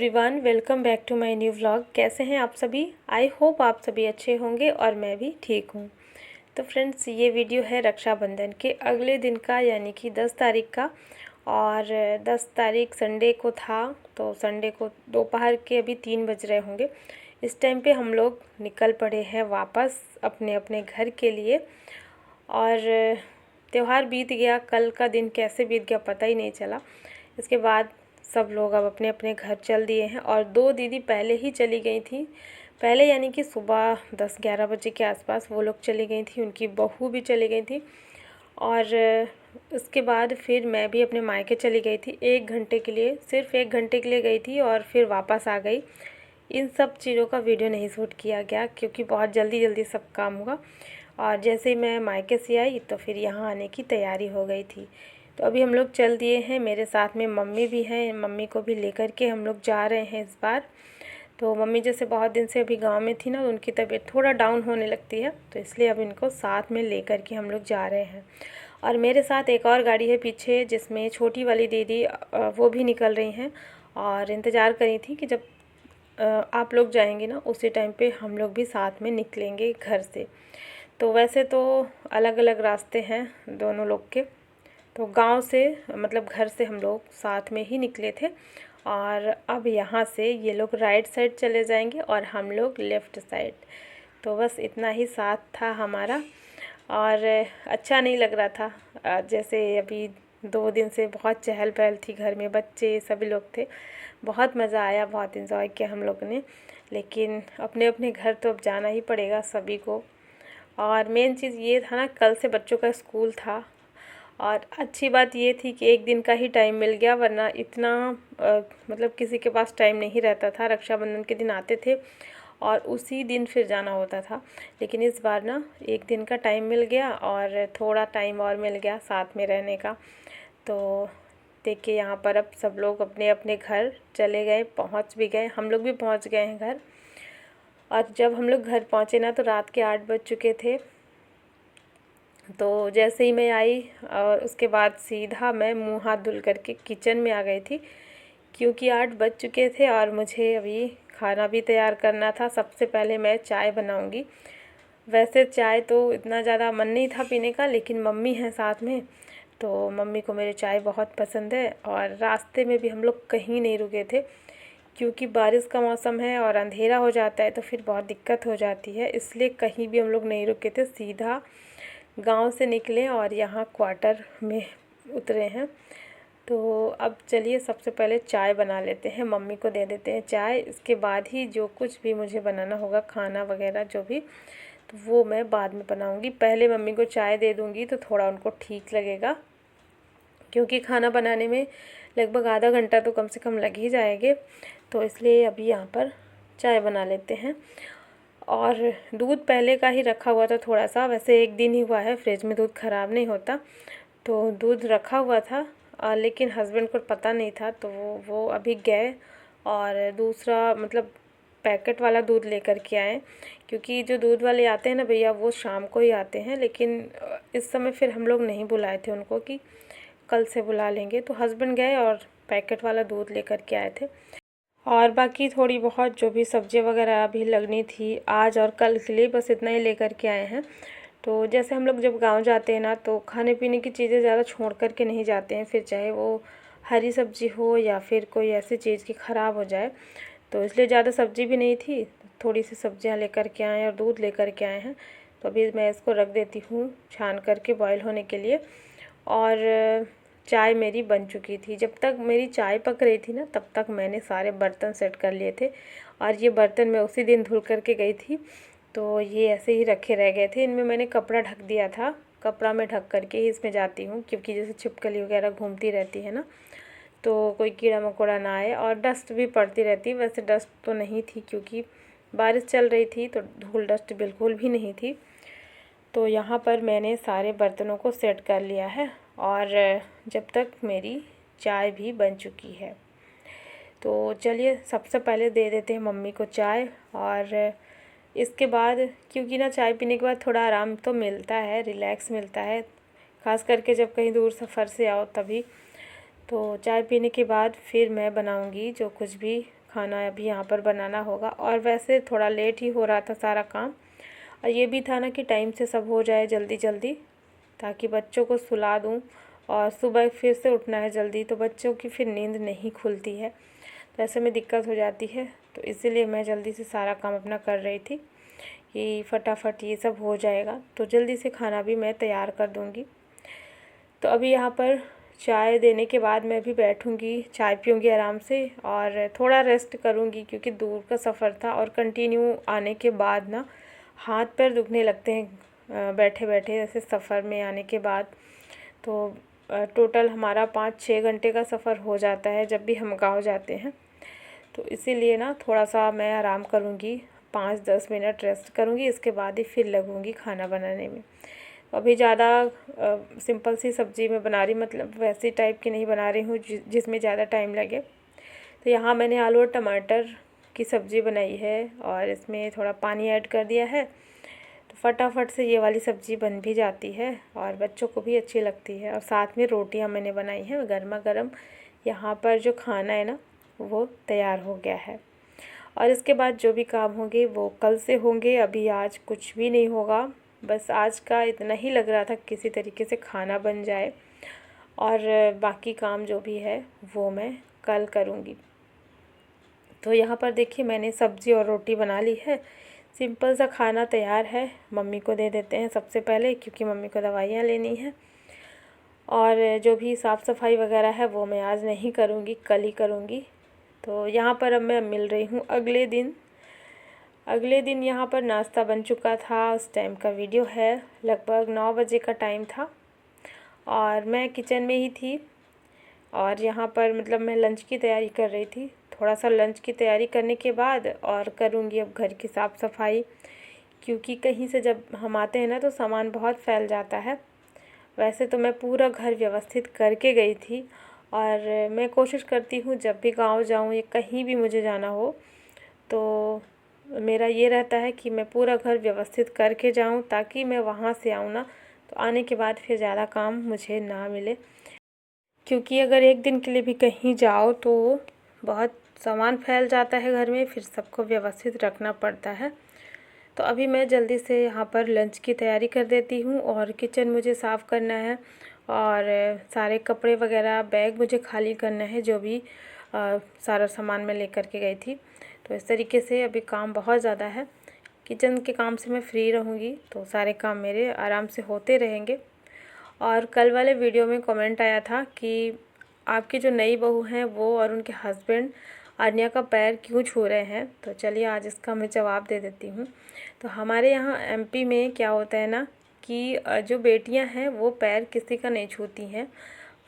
Everyone, welcome back to my new vlog. कैसे हैं आप सभी? आई होप आप सभी अच्छे होंगे और मैं भी ठीक हूँ। तो फ्रेंड्स, ये वीडियो है रक्षाबंधन के अगले दिन का, यानी कि 10 तारीख का। और 10 तारीख संडे को था, तो संडे को दोपहर के अभी 3 बज रहे होंगे। इस टाइम पे हम लोग निकल पड़े हैं वापस अपने अपने घर के लिए। और त्यौहार बीत गया, कल का दिन कैसे बीत गया पता ही नहीं चला। इसके बाद सब लोग अब अपने अपने घर चल दिए हैं और 2 दीदी पहले ही चली गई थी। पहले यानी कि सुबह 10-11 बजे के आसपास वो लोग चली गई थी, उनकी बहू भी चली गई थी। और उसके बाद फिर मैं भी अपने मायके चली गई थी 1 घंटे के लिए, सिर्फ 1 घंटे के लिए गई थी और फिर वापस आ गई। इन सब चीज़ों का वीडियो नहीं शूट किया गया क्योंकि बहुत जल्दी जल्दी सब काम हुआ। और जैसे ही मैं मायके से आई तो फिर यहाँ आने की तैयारी हो गई थी। तो अभी हम लोग चल दिए हैं, मेरे साथ में मम्मी भी हैं, मम्मी को भी लेकर के हम लोग जा रहे हैं इस बार। तो मम्मी जैसे बहुत दिन से अभी गांव में थी ना, उनकी तबीयत थोड़ा डाउन होने लगती है, तो इसलिए अब इनको साथ में लेकर के हम लोग जा रहे हैं। और मेरे साथ एक और गाड़ी है पीछे, जिसमें छोटी वाली दीदी वो भी निकल रही हैं और इंतज़ार करी थी कि जब आप लोग जाएंगे ना उसी टाइम पे हम लोग भी साथ में निकलेंगे घर से। तो वैसे तो अलग अलग रास्ते हैं दोनों लोग के। तो गांव से मतलब घर से हम लोग साथ में ही निकले थे। और अब यहाँ से ये लोग राइट साइड चले जाएंगे और हम लोग लेफ़्ट साइड। तो बस इतना ही साथ था हमारा। और अच्छा नहीं लग रहा था, जैसे अभी 2 दिन से बहुत चहल पहल थी घर में, बच्चे सभी लोग थे, बहुत मज़ा आया, बहुत इन्जॉय किया हम लोग ने। लेकिन अपने अपने घर तो अब जाना ही पड़ेगा सभी को। और मेन चीज़ ये था ना, कल से बच्चों का स्कूल था। और अच्छी बात ये थी कि 1 दिन का ही टाइम मिल गया, वरना इतना मतलब किसी के पास टाइम नहीं रहता था। रक्षाबंधन के दिन आते थे और उसी दिन फिर जाना होता था। लेकिन इस बार ना 1 दिन का टाइम मिल गया और थोड़ा टाइम और मिल गया साथ में रहने का। तो देखिए यहाँ पर अब सब लोग अपने अपने घर चले गए, पहुँच भी गए, हम लोग भी पहुँच गए हैं घर। और जब हम लोग घर पहुँचे ना तो रात के 8 बज चुके थे। तो जैसे ही मैं आई और उसके बाद सीधा मैं मुंह हाथ धुल करके किचन में आ गई थी, क्योंकि 8 बज चुके थे और मुझे अभी खाना भी तैयार करना था। सबसे पहले मैं चाय बनाऊंगी। वैसे चाय तो इतना ज़्यादा मन नहीं था पीने का, लेकिन मम्मी हैं साथ में, तो मम्मी को मेरी चाय बहुत पसंद है। और रास्ते में भी हम लोग कहीं नहीं रुके थे क्योंकि बारिश का मौसम है और अंधेरा हो जाता है तो फिर बहुत दिक्कत हो जाती है, इसलिए कहीं भी हम लोग नहीं रुके थे, सीधा गांव से निकले और यहाँ क्वार्टर में उतरे हैं। तो अब चलिए सबसे पहले चाय बना लेते हैं, मम्मी को दे देते हैं चाय। इसके बाद ही जो कुछ भी मुझे बनाना होगा, खाना वगैरह जो भी, तो वो मैं बाद में बनाऊंगी। पहले मम्मी को चाय दे दूंगी तो थोड़ा उनको ठीक लगेगा, क्योंकि खाना बनाने में लगभग आधा घंटा तो कम से कम लग ही जाएंगे। तो इसलिए अभी यहाँ पर चाय बना लेते हैं। और दूध पहले का ही रखा हुआ था थोड़ा सा, वैसे 1 दिन ही हुआ है, फ्रिज में दूध ख़राब नहीं होता, तो दूध रखा हुआ था। लेकिन हस्बैंड को पता नहीं था, तो वो अभी गए और दूसरा मतलब पैकेट वाला दूध लेकर के आए। क्योंकि जो दूध वाले आते हैं ना भैया, वो शाम को ही आते हैं, लेकिन इस समय फिर हम लोग नहीं बुलाए थे उनको कि कल से बुला लेंगे। तो हस्बैंड गए और पैकेट वाला दूध लेकर के आए थे। और बाकी थोड़ी बहुत जो भी सब्ज़ी वगैरह अभी लगनी थी आज और कल के लिए, बस इतना ही लेकर के आए हैं। तो जैसे हम लोग जब गांव जाते हैं ना, तो खाने पीने की चीज़ें ज़्यादा छोड़ कर के नहीं जाते हैं, फिर चाहे वो हरी सब्ज़ी हो या फिर कोई ऐसी चीज़ की ख़राब हो जाए। तो इसलिए ज़्यादा सब्ज़ी भी नहीं थी, थोड़ी सी सब्जियां लेकर के आए और दूध लेकर के आए हैं। तो अभी मैं इसको रख देती हूँ छान करके बॉयल होने के लिए। और चाय मेरी बन चुकी थी। जब तक मेरी चाय पक रही थी ना, तब तक मैंने सारे बर्तन सेट कर लिए थे। और ये बर्तन मैं उसी दिन धुल करके गई थी, तो ये ऐसे ही रखे रह गए थे। इनमें मैंने कपड़ा ढक दिया था, कपड़ा में ढक करके ही इसमें जाती हूँ, क्योंकि जैसे छिपकली वगैरह घूमती रहती है ना, तो कोई कीड़ा मकोड़ा ना आए। और डस्ट भी पड़ती रहती, वैसे डस्ट तो नहीं थी क्योंकि बारिश चल रही थी, तो धूल डस्ट बिल्कुल भी नहीं थी। तो यहाँ पर मैंने सारे बर्तनों को सेट कर लिया है और जब तक मेरी चाय भी बन चुकी है। तो चलिए सबसे पहले दे देते हैं मम्मी को चाय। और इसके बाद क्योंकि ना चाय पीने के बाद थोड़ा आराम तो मिलता है, रिलैक्स मिलता है, ख़ास करके जब कहीं दूर सफ़र से आओ तभी। तो चाय पीने के बाद फिर मैं बनाऊंगी जो कुछ भी खाना अभी यहाँ पर बनाना होगा। और वैसे थोड़ा लेट ही हो रहा था सारा काम, और ये भी था ना कि टाइम से सब हो जाए जल्दी जल्दी, ताकि बच्चों को सुला दूँ और सुबह फिर से उठना है जल्दी, तो बच्चों की फिर नींद नहीं खुलती है, तो ऐसे में दिक्कत हो जाती है। तो इसीलिए मैं जल्दी से सारा काम अपना कर रही थी कि फटाफट ये सब हो जाएगा तो जल्दी से खाना भी मैं तैयार कर दूँगी। तो अभी यहाँ पर चाय देने के बाद मैं भी बैठूँगी, चाय पीऊँगी आराम से और थोड़ा रेस्ट करूँगी, क्योंकि दूर का सफ़र था और कंटिन्यू आने के बाद ना हाथ पैर दुखने लगते हैं बैठे बैठे, ऐसे सफ़र में आने के बाद। तो टोटल हमारा 5-6 घंटे का सफ़र हो जाता है जब भी हम गाँव जाते हैं। तो इसीलिए ना थोड़ा सा मैं आराम करूँगी, 5-10 मिनट रेस्ट करूँगी, इसके बाद ही फिर लगूँगी खाना बनाने में। अभी ज़्यादा सिंपल सी सब्ज़ी मैं बना रही, मतलब वैसी टाइप की नहीं बना रही हूँ जिसमें ज़्यादा टाइम लगे। तो यहाँ मैंने आलू और टमाटर की सब्ज़ी बनाई है और इसमें थोड़ा पानी ऐड कर दिया है, तो फटाफट से ये वाली सब्ज़ी बन भी जाती है और बच्चों को भी अच्छी लगती है। और साथ में रोटियाँ मैंने बनाई हैं गर्मा गर्म। यहाँ पर जो खाना है ना वो तैयार हो गया है, और इसके बाद जो भी काम होंगे वो कल से होंगे। अभी आज कुछ भी नहीं होगा, बस आज का इतना ही लग रहा था किसी तरीके से खाना बन जाए, और बाकी काम जो भी है वो मैं कल करूँगी। तो यहाँ पर देखिए मैंने सब्ज़ी और रोटी बना ली है, सिंपल सा खाना तैयार है। मम्मी को दे देते हैं सबसे पहले, क्योंकि मम्मी को दवाइयाँ लेनी है। और जो भी साफ़ सफाई वगैरह है वो मैं आज नहीं करूँगी, कल ही करूँगी। तो यहाँ पर अब मैं मिल रही हूँ अगले दिन यहाँ पर नाश्ता बन चुका था। उस टाइम का वीडियो है, लगभग 9 बजे का टाइम था और मैं किचन में ही थी। और यहाँ पर मतलब मैं लंच की तैयारी कर रही थी। थोड़ा सा लंच की तैयारी करने के बाद और करूँगी अब घर की साफ़ सफाई, क्योंकि कहीं से जब हम आते हैं ना तो सामान बहुत फैल जाता है। वैसे तो मैं पूरा घर व्यवस्थित करके गई थी, और मैं कोशिश करती हूँ जब भी गांव जाऊँ या कहीं भी मुझे जाना हो तो मेरा ये रहता है कि मैं पूरा घर व्यवस्थित करके जाऊँ, ताकि मैं वहाँ से आऊँ ना तो आने के बाद फिर ज़्यादा काम मुझे ना मिले। क्योंकि अगर एक दिन के लिए भी कहीं जाओ तो बहुत सामान फैल जाता है घर में, फिर सबको व्यवस्थित रखना पड़ता है। तो अभी मैं जल्दी से यहाँ पर लंच की तैयारी कर देती हूँ, और किचन मुझे साफ़ करना है, और सारे कपड़े वगैरह बैग मुझे खाली करना है, जो भी सारा सामान मैं लेकर के गई थी। तो इस तरीके से अभी काम बहुत ज़्यादा है। किचन के काम से मैं फ्री रहूँगी तो सारे काम मेरे आराम से होते रहेंगे। और कल वाले वीडियो में कमेंट आया था कि आपकी जो नई बहू हैं वो और उनके हस्बैंड आन्या का पैर क्यों छू रहे हैं। तो चलिए आज इसका मैं जवाब दे देती हूँ। तो हमारे यहाँ एमपी में क्या होता है ना कि जो बेटियाँ हैं वो पैर किसी का नहीं छूती हैं,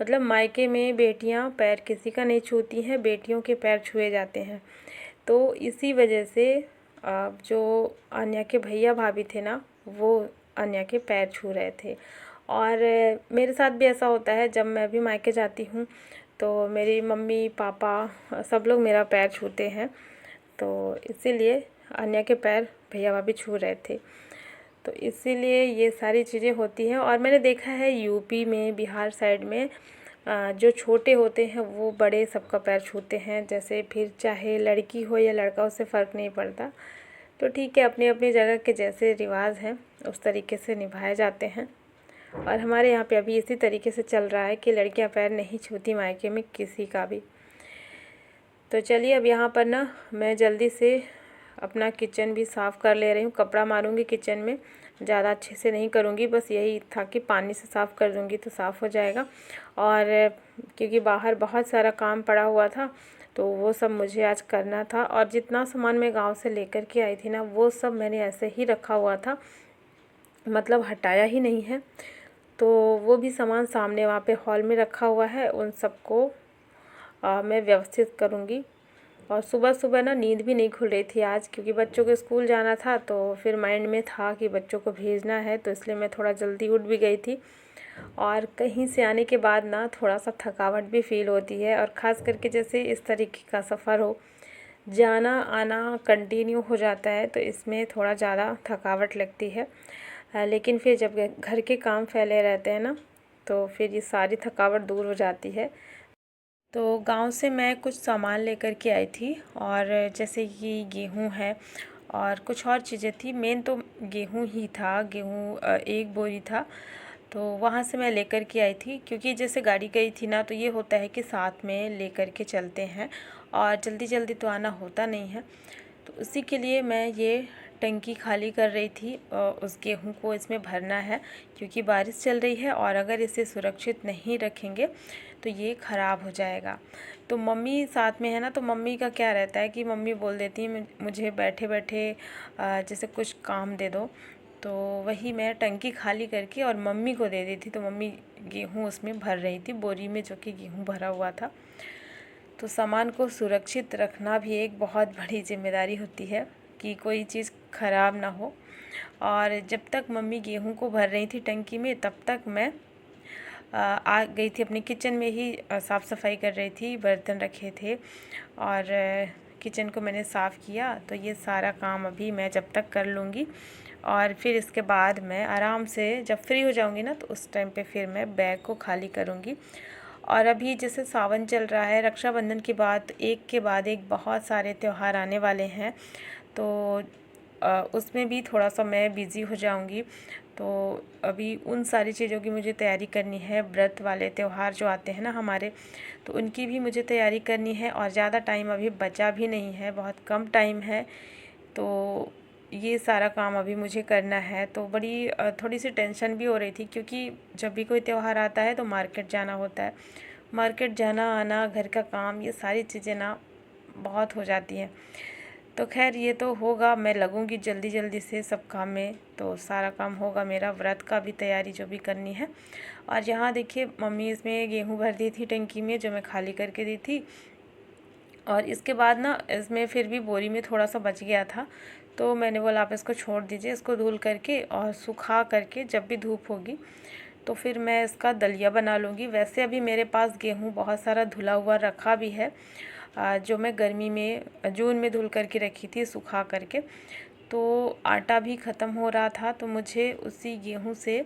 मतलब मायके में बेटियाँ पैर किसी का नहीं छूती हैं, बेटियों के पैर छुए जाते हैं। तो इसी वजह से जो आन्या के भैया भाभी थे ना वो आन्या के पैर छू रहे थे। और मेरे साथ भी ऐसा होता है, जब मैं भी मायके जाती हूँ तो मेरी मम्मी पापा सब लोग मेरा पैर छूते हैं, तो इसीलिए आन्या के पैर भैया भाभी छू रहे थे। तो इसीलिए ये सारी चीज़ें होती हैं। और मैंने देखा है यूपी में, बिहार साइड में जो छोटे होते हैं वो बड़े सबका पैर छूते हैं, जैसे फिर चाहे लड़की हो या लड़का, उससे फ़र्क नहीं पड़ता। तो ठीक है, अपनी अपनी जगह के जैसे रिवाज हैं उस तरीके से निभाए जाते हैं। और हमारे यहाँ पे अभी इसी तरीके से चल रहा है कि लड़कियां पैर नहीं छूती मायके में किसी का भी। तो चलिए अब यहाँ पर ना मैं जल्दी से अपना किचन भी साफ़ कर ले रही हूँ। कपड़ा मारूंगी किचन में, ज़्यादा अच्छे से नहीं करूँगी, बस यही था कि पानी से साफ़ कर दूँगी तो साफ़ हो जाएगा। और क्योंकि बाहर बहुत सारा काम पड़ा हुआ था तो वो सब मुझे आज करना था। और जितना सामान मैं गांव से लेकर के आई थी ना वो सब मैंने ऐसे ही रखा हुआ था, मतलब हटाया ही नहीं है। तो वो भी सामान सामने वहाँ पे हॉल में रखा हुआ है, उन सबको मैं व्यवस्थित करूँगी। और सुबह सुबह ना नींद भी नहीं खुल रही थी आज, क्योंकि बच्चों को स्कूल जाना था, तो फिर माइंड में था कि बच्चों को भेजना है, तो इसलिए मैं थोड़ा जल्दी उठ भी गई थी। और कहीं से आने के बाद ना थोड़ा सा थकावट भी फील होती है, और ख़ास करके जैसे इस तरीके का सफ़र हो, जाना आना कंटिन्यू हो जाता है, तो इसमें थोड़ा ज़्यादा थकावट लगती है। लेकिन फिर जब घर के काम फैले रहते हैं ना तो फिर ये सारी थकावट दूर हो जाती है। तो गांव से मैं कुछ सामान लेकर के आई थी, और जैसे कि गेहूं है और कुछ और चीज़ें थी। मेन तो गेहूं ही था, गेहूं एक बोरी था। तो वहाँ से मैं लेकर के आई थी, क्योंकि जैसे गाड़ी गई थी ना, तो ये होता है कि साथ में लेकर के चलते हैं और जल्दी जल्दी तो आना होता नहीं है। तो उसी के लिए मैं ये टंकी खाली कर रही थी, उस गेहूं को इसमें भरना है, क्योंकि बारिश चल रही है और अगर इसे सुरक्षित नहीं रखेंगे तो ये ख़राब हो जाएगा। तो मम्मी साथ में है ना, तो मम्मी का क्या रहता है कि मम्मी बोल देती है मुझे बैठे बैठे जैसे कुछ काम दे दो। तो वही मैं टंकी खाली करके और मम्मी को दे दी थी। तो मम्मी गेहूँ उसमें भर रही थी, बोरी में जो कि गेहूँ भरा हुआ था। तो सामान को सुरक्षित रखना भी एक बहुत बड़ी जिम्मेदारी होती है कि कोई चीज़ ख़राब ना हो। और जब तक मम्मी गेहूं को भर रही थी टंकी में, तब तक मैं आ गई थी अपने किचन में ही, साफ़ सफाई कर रही थी। बर्तन रखे थे और किचन को मैंने साफ़ किया। तो ये सारा काम अभी मैं जब तक कर लूँगी, और फिर इसके बाद मैं आराम से जब फ्री हो जाऊँगी ना, तो उस टाइम पे फिर मैं बैग को खाली करूँगी। और अभी जैसे सावन चल रहा है, रक्षाबंधन के बाद एक के बाद एक बहुत सारे त्यौहार आने वाले हैं। तो उसमें भी थोड़ा सा मैं बिज़ी हो जाऊंगी। तो अभी उन सारी चीज़ों की मुझे तैयारी करनी है। व्रत वाले त्यौहार जो आते हैं ना हमारे, तो उनकी भी मुझे तैयारी करनी है, और ज़्यादा टाइम अभी बचा भी नहीं है, बहुत कम टाइम है। तो ये सारा काम अभी मुझे करना है। तो बड़ी थोड़ी सी टेंशन भी हो रही थी, क्योंकि जब भी कोई त्यौहार आता है तो मार्केट जाना होता है। मार्केट जाना आना, घर का काम, ये सारी चीज़ें ना बहुत हो जाती हैं। तो खैर ये तो होगा, मैं लगूंगी जल्दी जल्दी से सब काम में, तो सारा काम होगा मेरा। व्रत का भी तैयारी जो भी करनी है। और यहाँ देखिए मम्मी इसमें गेहूँ भर दी थी टंकी में, जो मैं खाली करके दी थी। और इसके बाद ना इसमें फिर भी बोरी में थोड़ा सा बच गया था, तो मैंने बोला आप इसको छोड़ दीजिए, इसको धुल करके और सुखा करके जब भी धूप होगी तो फिर मैं इसका दलिया बना लूँगी। वैसे अभी मेरे पास गेहूँ बहुत सारा धुला हुआ रखा भी है, जो मैं गर्मी में जून में धुल करके रखी थी सुखा करके। तो आटा भी ख़त्म हो रहा था, तो मुझे उसी गेहूँ से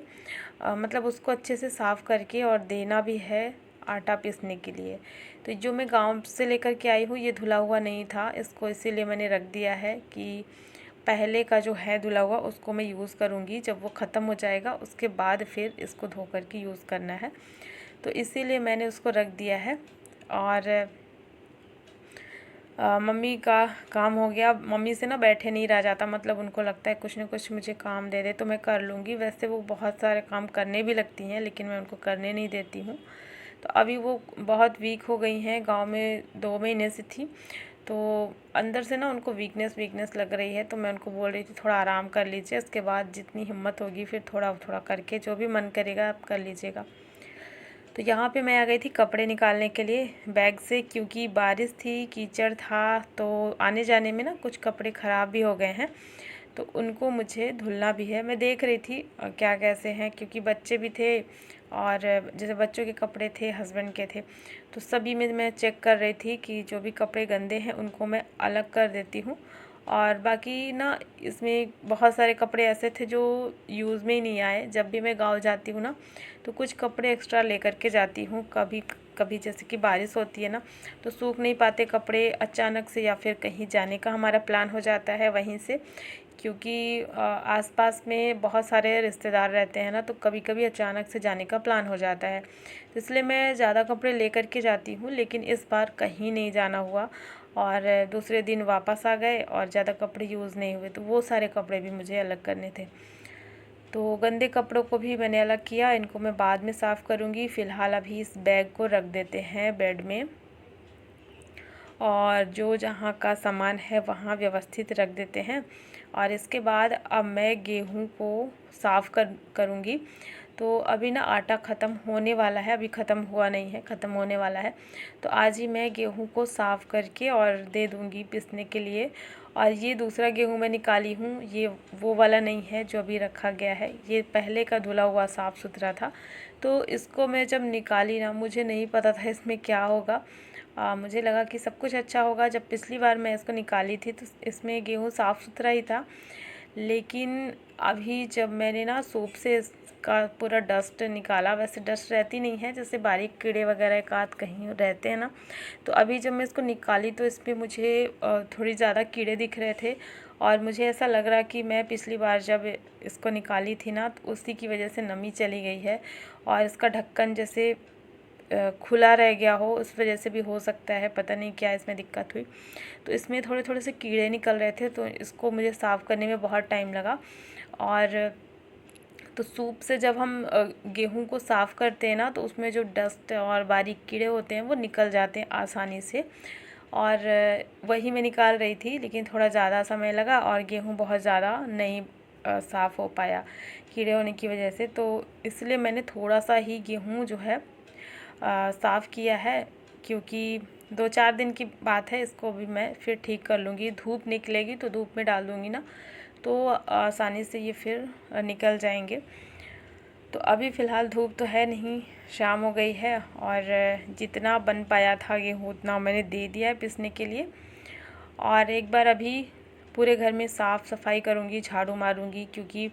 मतलब उसको अच्छे से साफ़ करके और देना भी है आटा पीसने के लिए। तो जो मैं गांव से लेकर के आई हूँ, ये धुला हुआ नहीं था, इसको इसीलिए मैंने रख दिया है कि पहले का जो है धुला हुआ उसको मैं यूज़ करूँगी। जब वो ख़त्म हो जाएगा उसके बाद फिर इसको धो कर के यूज़ करना है, तो इसीलिए मैंने उसको रख दिया है। और मम्मी का काम हो गया। मम्मी से ना बैठे नहीं रहा जाता, मतलब उनको लगता है कुछ ना कुछ मुझे काम दे दे तो मैं कर लूँगी। वैसे वो बहुत सारे काम करने भी लगती हैं, लेकिन मैं उनको करने नहीं देती हूँ। तो अभी वो बहुत वीक हो गई हैं, गांव में 2 महीने से थी, तो अंदर से ना उनको वीकनेस लग रही है। तो मैं उनको बोल रही थी थोड़ा आराम कर लीजिए, उसके बाद जितनी हिम्मत होगी फिर थोड़ा थोड़ा करके जो भी मन करेगा आप कर लीजिएगा। तो यहाँ पे मैं आ गई थी कपड़े निकालने के लिए बैग से, क्योंकि बारिश थी, कीचड़ था, तो आने जाने में ना कुछ कपड़े ख़राब भी हो गए हैं, तो उनको मुझे धुलना भी है। मैं देख रही थी क्या कैसे हैं, क्योंकि बच्चे भी थे और जैसे बच्चों के कपड़े थे, हस्बैंड के थे, तो सभी में मैं चेक कर रही थी कि जो भी कपड़े गंदे हैं उनको मैं अलग कर देती हूँ। और बाकी ना इसमें बहुत सारे कपड़े ऐसे थे जो यूज़ में ही नहीं आए। जब भी मैं गाँव जाती हूँ ना, तो कुछ कपड़े एक्स्ट्रा लेकर के जाती हूँ। कभी कभी जैसे कि बारिश होती है ना, तो सूख नहीं पाते कपड़े अचानक से, या फिर कहीं जाने का हमारा प्लान हो जाता है वहीं से, क्योंकि आसपास में बहुत सारे रिश्तेदार रहते हैं ना, तो कभी कभी अचानक से जाने का प्लान हो जाता है। तो इसलिए मैं ज़्यादा कपड़े लेकर के जाती हूँ, लेकिन इस बार कहीं नहीं जाना हुआ और दूसरे दिन वापस आ गए और ज़्यादा कपड़े यूज़ नहीं हुए, तो वो सारे कपड़े भी मुझे अलग करने थे। तो गंदे कपड़ों को भी मैंने अलग किया, इनको मैं बाद में साफ़ करूँगी। फ़िलहाल अभी इस बैग को रख देते हैं बेड में, और जो जहाँ का सामान है वहाँ व्यवस्थित रख देते हैं। और इसके बाद अब मैं गेहूँ को साफ़ करूँगी। तो अभी ना आटा ख़त्म होने वाला है, अभी ख़त्म हुआ नहीं है, ख़त्म होने वाला है। तो आज ही मैं गेहूँ को साफ़ करके और दे दूँगी पीसने के लिए। और ये दूसरा गेहूँ मैं निकाली हूँ, ये वो वाला नहीं है जो अभी रखा गया है, ये पहले का धुला हुआ साफ़ सुथरा था। तो इसको मैं जब निकाली ना, मुझे नहीं पता था इसमें क्या होगा। मुझे लगा कि सब कुछ अच्छा होगा। जब पिछली बार मैं इसको निकाली थी तो इसमें गेहूँ साफ़ सुथरा ही था, लेकिन अभी जब मैंने ना सूप से इसका पूरा डस्ट निकाला, वैसे डस्ट रहती नहीं है, जैसे बारीक कीड़े वगैरह एक आध कहीं रहते हैं ना, तो अभी जब मैं इसको निकाली तो इसमें मुझे थोड़ी ज़्यादा कीड़े दिख रहे थे और मुझे ऐसा लग रहा कि मैं पिछली बार जब इसको निकाली थी ना तो उसी की वजह से नमी चली गई है और इसका ढक्कन जैसे खुला रह गया हो, उस वजह से भी हो सकता है, पता नहीं क्या इसमें दिक्कत हुई। तो इसमें थोड़े थोड़े से कीड़े निकल रहे थे, तो इसको मुझे साफ़ करने में बहुत टाइम लगा। और तो सूप से जब हम गेहूं को साफ़ करते हैं ना तो उसमें जो डस्ट और बारीक कीड़े होते हैं वो निकल जाते हैं आसानी से। और वही मैं निकाल रही थी, लेकिन थोड़ा ज़्यादा समय लगा और गेहूं बहुत ज़्यादा नहीं साफ़ हो पाया कीड़े होने की वजह से। तो इसलिए मैंने थोड़ा सा ही गेहूं जो है साफ़ किया है, क्योंकि 2-4 दिन की बात है, इसको भी मैं फिर ठीक कर लूँगी। धूप निकलेगी तो धूप में डाल दूँगी ना, तो आसानी से ये फिर निकल जाएंगे। तो अभी फ़िलहाल धूप तो है नहीं, शाम हो गई है और जितना बन पाया था गेहूँ उतना मैंने दे दिया है पीसने के लिए। और एक बार अभी पूरे घर में साफ़ सफाई करूँगी, झाड़ू मारूँगी, क्योंकि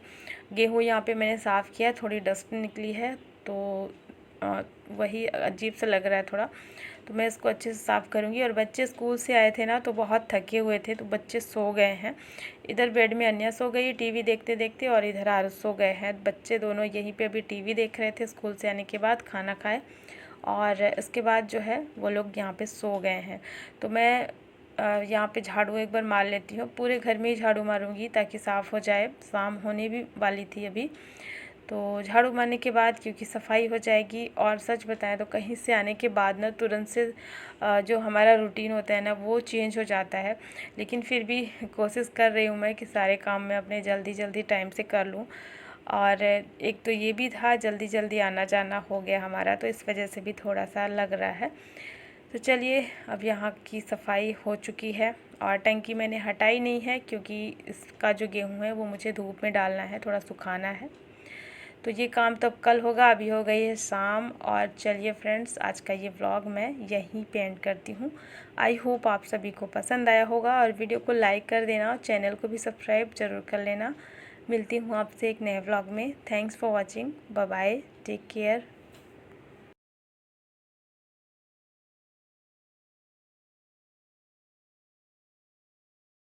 गेहूँ यहाँ पे मैंने साफ़ किया, थोड़ी डस्ट निकली है तो वही अजीब सा लग रहा है थोड़ा, तो मैं इसको अच्छे से साफ़ करूँगी। और बच्चे स्कूल से आए थे ना तो बहुत थके हुए थे, तो बच्चे सो गए हैं। इधर बेड में अन्या सो गई टीवी देखते देखते और इधर आरुष सो गए हैं। बच्चे दोनों यहीं पे अभी टीवी देख रहे थे, स्कूल से आने के बाद खाना खाए और इसके बाद जो है वो लोग यहाँ पे सो गए हैं। तो मैं यहाँ पे झाड़ू एक बार मार लेती हूँ, पूरे घर में ही झाड़ू मारूँगी ताकि साफ़ हो जाए। शाम होने भी वाली थी अभी, तो झाड़ू मारने के बाद क्योंकि सफाई हो जाएगी। और सच बताएं तो कहीं से आने के बाद ना तुरंत से जो हमारा रूटीन होता है ना वो चेंज हो जाता है, लेकिन फिर भी कोशिश कर रही हूँ मैं कि सारे काम मैं अपने जल्दी जल्दी टाइम से कर लूँ। और एक तो ये भी था, जल्दी जल्दी आना जाना हो गया हमारा, तो इस वजह से भी थोड़ा सा लग रहा है। तो चलिए, अब यहाँ की सफाई हो चुकी है और टंकी मैंने हटाई नहीं है, क्योंकि इसका जो गेहूँ है वो मुझे धूप में डालना है, थोड़ा सुखाना है। तो ये काम तो अब कल होगा, अभी हो गई है शाम। और चलिए फ्रेंड्स, आज का ये व्लॉग मैं यहीं पे एंड करती हूँ। आई होप आप सभी को पसंद आया होगा और वीडियो को लाइक कर देना और चैनल को भी सब्सक्राइब ज़रूर कर लेना। मिलती हूँ आपसे एक नए व्लॉग में। Thanks for watching, bye bye, take care.